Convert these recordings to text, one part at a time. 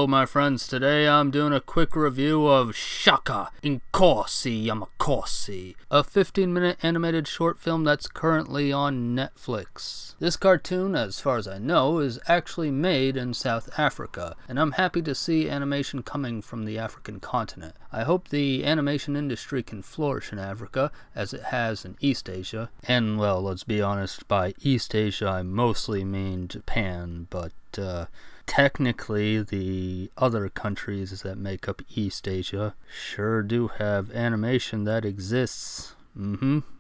Hello my friends, today I'm doing a quick review of Shaka iNkosi Yamakhosi, a 15-minute animated short film that's currently on Netflix. This cartoon, as far as I know, is actually made in South Africa, and I'm happy to see animation coming from the African continent. I hope the animation industry can flourish in Africa, as it has in East Asia. And well, let's be honest, by East Asia I mostly mean Japan, but technically, the other countries that make up East Asia sure do have animation that exists.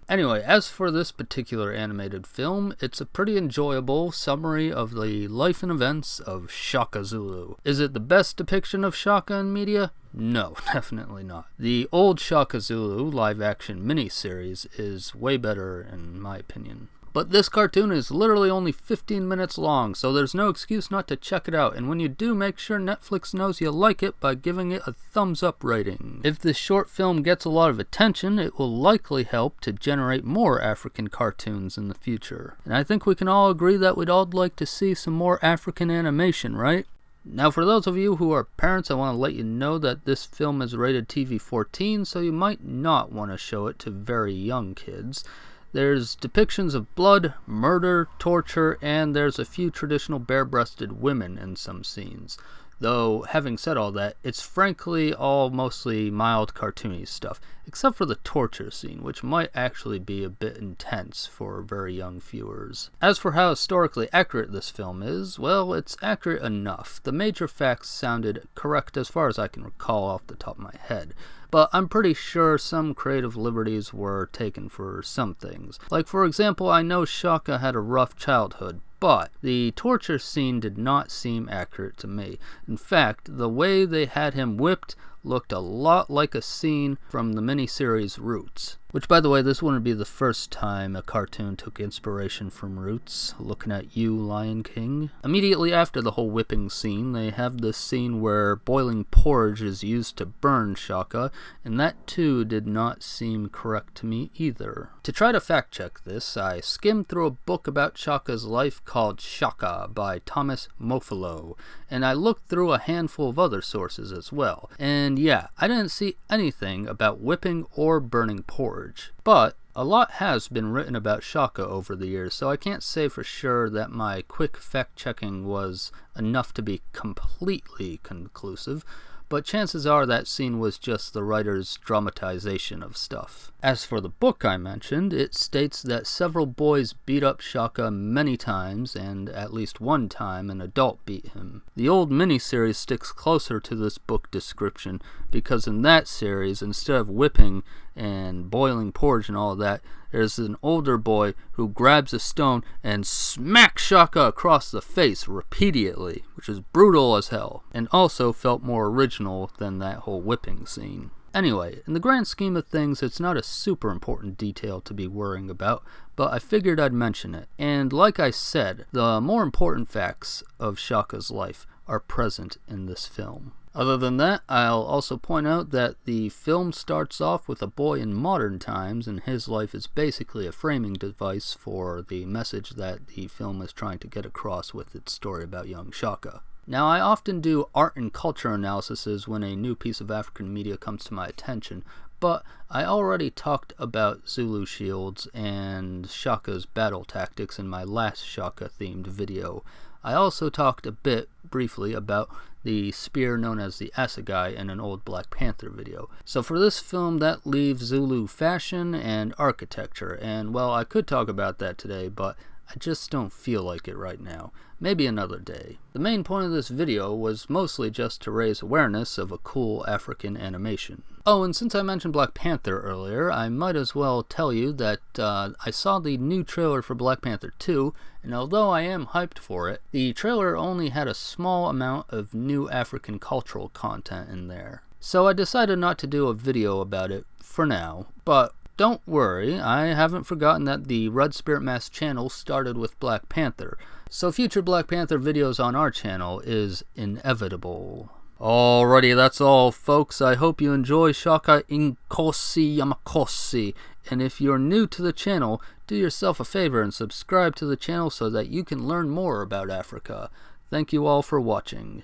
Anyway, as for this particular animated film, it's a pretty enjoyable summary of the life and events of Shaka Zulu. Is it the best depiction of Shaka in media? No, definitely not. The old Shaka Zulu live-action miniseries is way better in my opinion. But this cartoon is literally only 15 minutes long, so there's no excuse not to check it out, and when you do, make sure Netflix knows you like it by giving it a thumbs up rating. If this short film gets a lot of attention, it will likely help to generate more African cartoons in the future. And I think we can all agree that we'd all like to see some more African animation, right? Now, for those of you who are parents, I want to let you know that this film is rated TV-14, so you might not want to show it to very young kids. There's depictions of blood, murder, torture, and there's a few traditional bare-breasted women in some scenes. Though, having said all that, it's frankly all mostly mild cartoony stuff, except for the torture scene, which might actually be a bit intense for very young viewers. As for how historically accurate this film is, well, it's accurate enough. The major facts sounded correct as far as I can recall off the top of my head. But I'm pretty sure some creative liberties were taken for some things. Like, for example, I know Shaka had a rough childhood, but the torture scene did not seem accurate to me. In fact, the way they had him whipped looked a lot like a scene from the miniseries Roots. Which, by the way, this wouldn't be the first time a cartoon took inspiration from Roots. Looking at you, Lion King. Immediately after the whole whipping scene, they have this scene where boiling porridge is used to burn Shaka, and that too did not seem correct to me either. To try to fact check this, I skimmed through a book about Shaka's life called Shaka by Thomas Mofolo, and I looked through a handful of other sources as well. And yeah, I didn't see anything about whipping or burning porridge. But a lot has been written about Shaka over the years, so I can't say for sure that my quick fact-checking was enough to be completely conclusive, but chances are that scene was just the writer's dramatization of stuff. As for the book I mentioned, it states that several boys beat up Shaka many times, and at least one time an adult beat him. The old miniseries sticks closer to this book description, because in that series, instead of whipping and boiling porridge and all of that, there's an older boy who grabs a stone and smacks Shaka across the face repeatedly, which is brutal as hell, and also felt more original than that whole whipping scene. Anyway, in the grand scheme of things, it's not a super important detail to be worrying about, but I figured I'd mention it. And like I said, the more important facts of Shaka's life are present in this film. Other than that, I'll also point out that the film starts off with a boy in modern times, and his life is basically a framing device for the message that the film is trying to get across with its story about young Shaka. Now, I often do art and culture analyses when a new piece of African media comes to my attention, but I already talked about Zulu shields and Shaka's battle tactics in my last Shaka-themed video. I also talked a bit, briefly, about the spear known as the assegai in an old Black Panther video. So for this film, that leaves Zulu fashion and architecture, and well, I could talk about that today, but I just don't feel like it right now. Maybe another day. The main point of this video was mostly just to raise awareness of a cool African animation. Oh, and since I mentioned Black Panther earlier, I might as well tell you that I saw the new trailer for Black Panther 2, and although I am hyped for it, the trailer only had a small amount of new African cultural content in there. So I decided not to do a video about it for now, but don't worry, I haven't forgotten that the Red Spirit Mask channel started with Black Panther, so future Black Panther videos on our channel is inevitable. Alrighty, that's all folks. I hope you enjoy Shaka iNkosi Yamakhosi, and if you're new to the channel, do yourself a favor and subscribe to the channel so that you can learn more about Africa. Thank you all for watching.